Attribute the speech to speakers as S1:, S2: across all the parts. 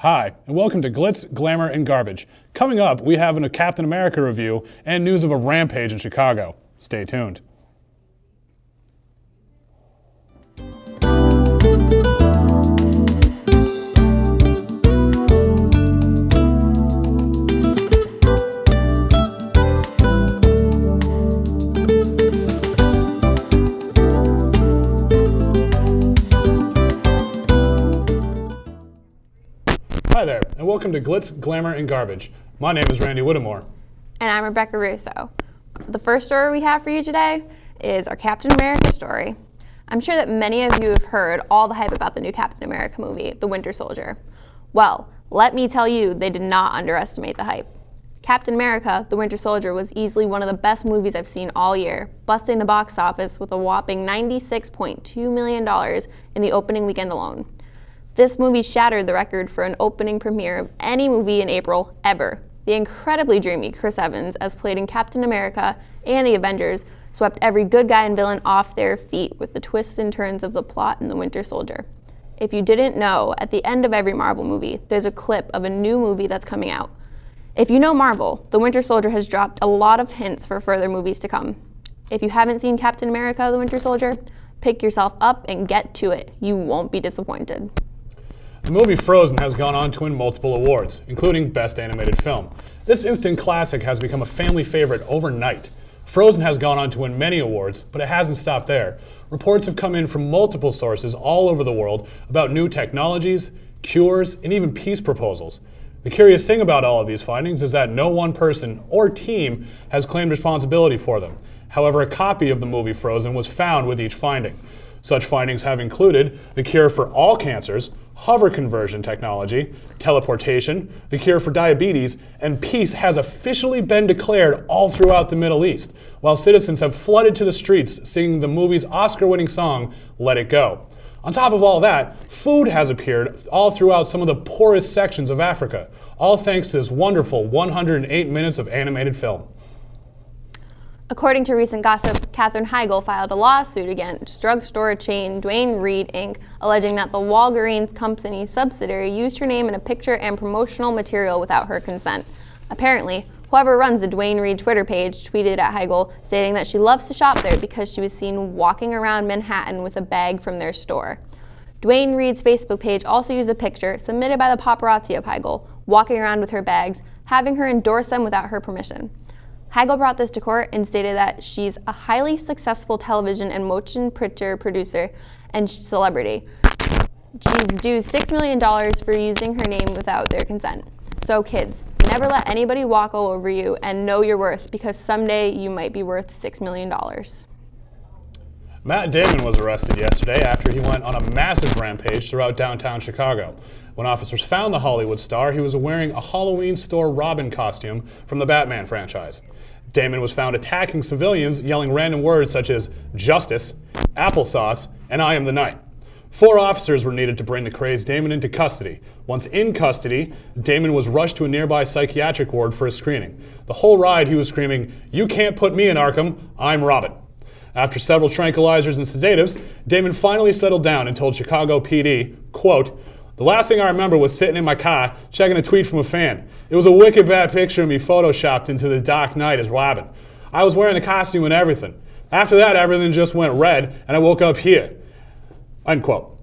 S1: Hi, and welcome to Glitz, Glamour, and Garbage. Coming up, we have a Captain America review and news of a rampage in Chicago. Stay tuned. Hi there, and welcome to Glitz, Glamour, and Garbage. My name is Randy Whittemore.
S2: And I'm Rebecca Russo. The first story we have for you today is our Captain America story. I'm sure that many of you have heard all the hype about the new Captain America movie, The Winter Soldier. Well, let me tell you, they did not underestimate the hype. Captain America, The Winter Soldier was easily one of the best movies I've seen all year, busting the box office with a whopping $96.2 million in the opening weekend alone. This movie shattered the record for an opening premiere of any movie in April ever. The incredibly dreamy Chris Evans, as played in Captain America and the Avengers, swept every good guy and villain off their feet with the twists and turns of the plot in The Winter Soldier. If you didn't know, at the end of every Marvel movie, there's a clip of a new movie that's coming out. If you know Marvel, The Winter Soldier has dropped a lot of hints for further movies to come. If you haven't seen Captain America, The Winter Soldier, pick yourself up and get to it. You won't be disappointed.
S1: The movie Frozen has gone on to win multiple awards, including Best Animated Film. This instant classic has become a family favorite overnight. Frozen has gone on to win many awards, but it hasn't stopped there. Reports have come in from multiple sources all over the world about new technologies, cures, and even peace proposals. The curious thing about all of these findings is that no one person or team has claimed responsibility for them. However, a copy of the movie Frozen was found with each finding. Such findings have included the cure for all cancers, hover conversion technology, teleportation, the cure for diabetes, and peace has officially been declared all throughout the Middle East, while citizens have flooded to the streets singing the movie's Oscar-winning song, Let It Go. On top of all that, food has appeared all throughout some of the poorest sections of Africa, all thanks to this wonderful 108 minutes of animated film.
S2: According to recent gossip, Katherine Heigl filed a lawsuit against drugstore chain Duane Reade Inc., alleging that the Walgreens company subsidiary used her name in a picture and promotional material without her consent. Apparently, whoever runs the Duane Reade Twitter page tweeted at Heigl, stating that she loves to shop there because she was seen walking around Manhattan with a bag from their store. Duane Reade's Facebook page also used a picture submitted by the paparazzi of Heigl, walking around with her bags, having her endorse them without her permission. Heigl brought this to court and stated that she's a highly successful television and motion picture producer and celebrity. She's due $6 million for using her name without their consent. So kids, never let anybody walk all over you, and know your worth, because someday you might be worth $6 million.
S1: Matt Damon was arrested yesterday after he went on a massive rampage throughout downtown Chicago. When officers found the Hollywood star, he was wearing a Halloween store Robin costume from the Batman franchise. Damon was found attacking civilians, yelling random words such as justice, applesauce, and I am the night. 4 officers were needed to bring the crazed Damon into custody. Once in custody, Damon was rushed to a nearby psychiatric ward for a screening. The whole ride he was screaming, "You can't put me in Arkham, I'm Robin." After several tranquilizers and sedatives, Damon finally settled down and told Chicago PD, quote, "The last thing I remember was sitting in my car checking a tweet from a fan. It was a wicked bad picture of me photoshopped into the Dark Knight as Robin. I was wearing the costume and everything. After that, everything just went red, and I woke up here." Unquote.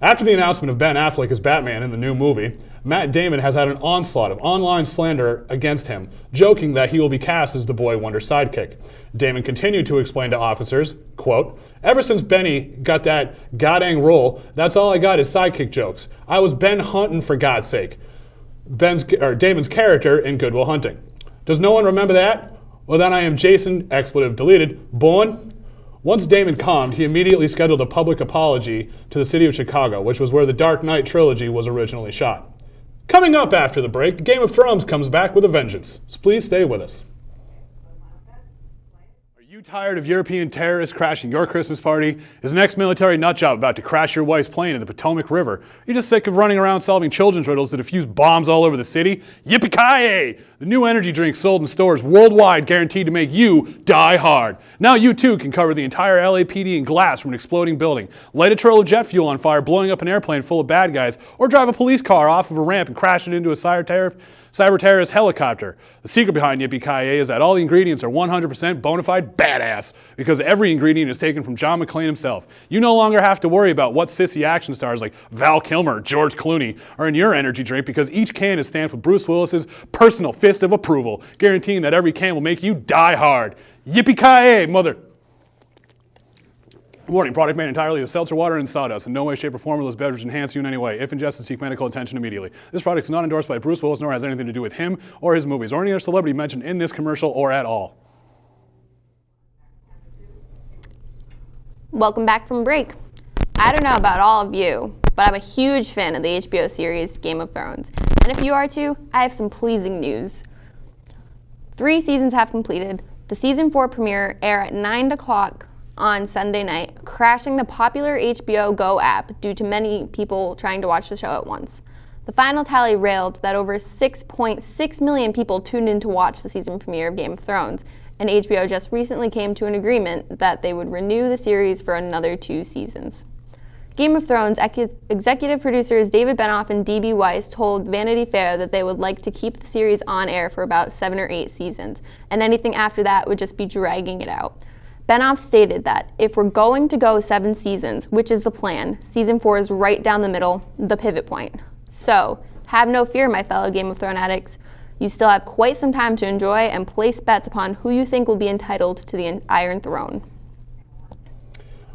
S1: After the announcement of Ben Affleck as Batman in the new movie, Matt Damon has had an onslaught of online slander against him, joking that he will be cast as the Boy Wonder sidekick. Damon continued to explain to officers, quote, "Ever since Benny got that goddamn role, that's all I got is sidekick jokes. I was Ben Hunting, for God's sake. Damon's character in Good Will Hunting. Does no one remember that? Well, then I am Jason, expletive deleted, Bourne." Once Damon calmed, he immediately scheduled a public apology to the city of Chicago, which was where the Dark Knight trilogy was originally shot. Coming up after the break, Game of Thrones comes back with a vengeance. So please stay with us. you tired of European terrorists crashing your Christmas party? Is an ex-military nutjob about to crash your wife's plane in the Potomac River? Are you just sick of running around solving children's riddles that defuse bombs all over the city? Yippee-ki-yay! The new energy drink sold in stores worldwide guaranteed to make you die hard. Now you too can cover the entire LAPD in glass from an exploding building, light a trail of jet fuel on fire blowing up an airplane full of bad guys, or drive a police car off of a ramp and crash it into a cyber terrorist helicopter. The secret behind Yippee-ki-yay is that all the ingredients are 100% bona fide badass, because every ingredient is taken from John McClane himself. You no longer have to worry about what sissy action stars like Val Kilmer, George Clooney are in your energy drink, because each can is stamped with Bruce Willis's personal fist of approval, guaranteeing that every can will make you die hard. Yippee-ki-yay, mother... Warning, product made entirely of seltzer water and sawdust. In no way, shape, or form will this beverage enhance you in any way. If ingested, seek medical attention immediately. This product is not endorsed by Bruce Willis, nor has anything to do with him or his movies, or any other celebrity mentioned in this commercial or at all.
S2: Welcome back from break. I don't know about all of you, but I'm a huge fan of the HBO series Game of Thrones. And if you are too, I have some pleasing news. 3 seasons have completed. The season 4 premiere aired at 9 o'clock on Sunday night, crashing the popular HBO Go app due to many people trying to watch the show at once. The final tally railed that over 6.6 million people tuned in to watch the season premiere of Game of Thrones, and HBO just recently came to an agreement that they would renew the series for another 2 seasons. Game of Thrones executive producers David Benioff and D.B. Weiss told Vanity Fair that they would like to keep the series on air for about 7 or 8 seasons, and anything after that would just be dragging it out. Benioff stated that if we're going to go 7 seasons, which is the plan, season 4 is right down the middle, the pivot point. So, have no fear, my fellow Game of Thrones addicts. You still have quite some time to enjoy and place bets upon who you think will be entitled to the Iron Throne.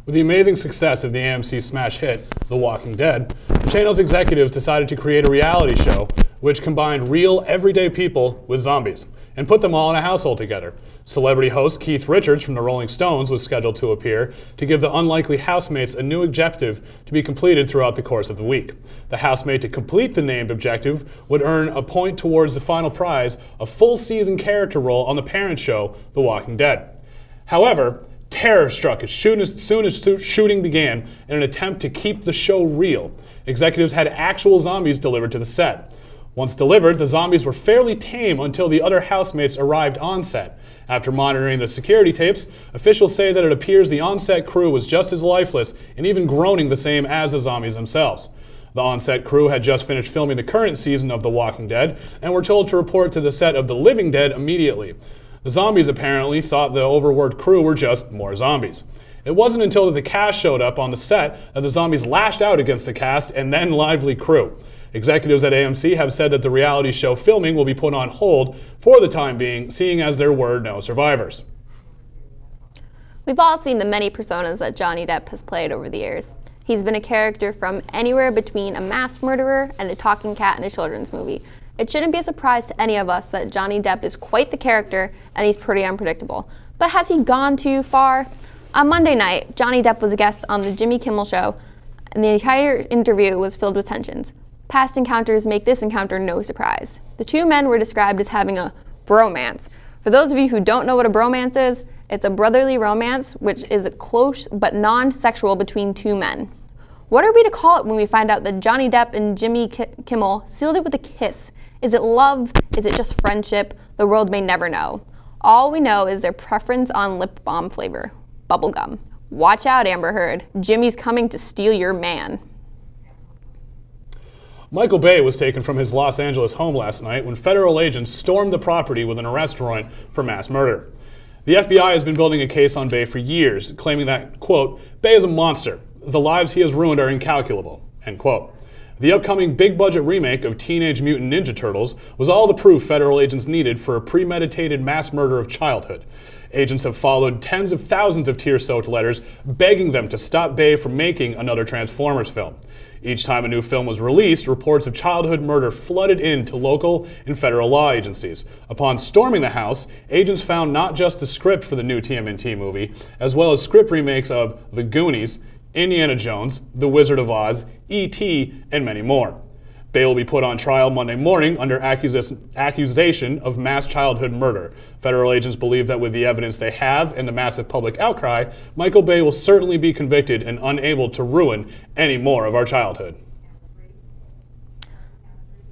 S1: With the amazing success of the AMC smash hit, The Walking Dead, the channel's executives decided to create a reality show which combined real, everyday people with zombies, and put them all in a household together. Celebrity host Keith Richards from the Rolling Stones was scheduled to appear to give the unlikely housemates a new objective to be completed throughout the course of the week. The housemate to complete the named objective would earn a point towards the final prize, a full season character role on the parent show, The Walking Dead. However, terror struck as soon as shooting began in an attempt to keep the show real. Executives had actual zombies delivered to the set. Once delivered, the zombies were fairly tame until the other housemates arrived on set. After monitoring the security tapes, officials say that it appears the on-set crew was just as lifeless and even groaning the same as the zombies themselves. The on-set crew had just finished filming the current season of The Walking Dead and were told to report to the set of The Living Dead immediately. The zombies apparently thought the overworked crew were just more zombies. It wasn't until the cast showed up on the set that the zombies lashed out against the cast and then lively crew. Executives at AMC have said that the reality show filming will be put on hold for the time being, seeing as there were no survivors.
S2: We've all seen the many personas that Johnny Depp has played over the years. He's been a character from anywhere between a masked murderer and a talking cat in a children's movie. It shouldn't be a surprise to any of us that Johnny Depp is quite the character and he's pretty unpredictable. But has he gone too far? On Monday night, Johnny Depp was a guest on the Jimmy Kimmel Show, and the entire interview was filled with tensions. Past encounters make this encounter no surprise. The 2 men were described as having a bromance. For those of you who don't know what a bromance is, it's a brotherly romance, which is close but non-sexual between 2 men. What are we to call it when we find out that Johnny Depp and Jimmy Kimmel sealed it with a kiss? Is it love? Is it just friendship? The world may never know. All we know is their preference on lip balm flavor, bubblegum. Watch out, Amber Heard. Jimmy's coming to steal your man.
S1: Michael Bay was taken from his Los Angeles home last night when federal agents stormed the property with an arrest warrant for mass murder. The FBI has been building a case on Bay for years, claiming that, quote, Bay is a monster. The lives he has ruined are incalculable, end quote. The upcoming big-budget remake of Teenage Mutant Ninja Turtles was all the proof federal agents needed for a premeditated mass murder of childhood. Agents have followed tens of thousands of tear-soaked letters begging them to stop Bay from making another Transformers film. Each time a new film was released, reports of childhood murder flooded into local and federal law agencies. Upon storming the house, agents found not just the script for the new TMNT movie, as well as script remakes of The Goonies, Indiana Jones, The Wizard of Oz, E.T., and many more. Bay will be put on trial Monday morning under accusation of mass childhood murder. Federal agents believe that with the evidence they have and the massive public outcry, Michael Bay will certainly be convicted and unable to ruin any more of our childhood.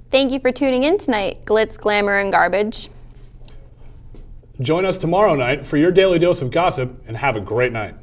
S2: Thank you for tuning in tonight, glitz, glamour, and garbage.
S1: Join us tomorrow night for your daily dose of gossip, and have a great night.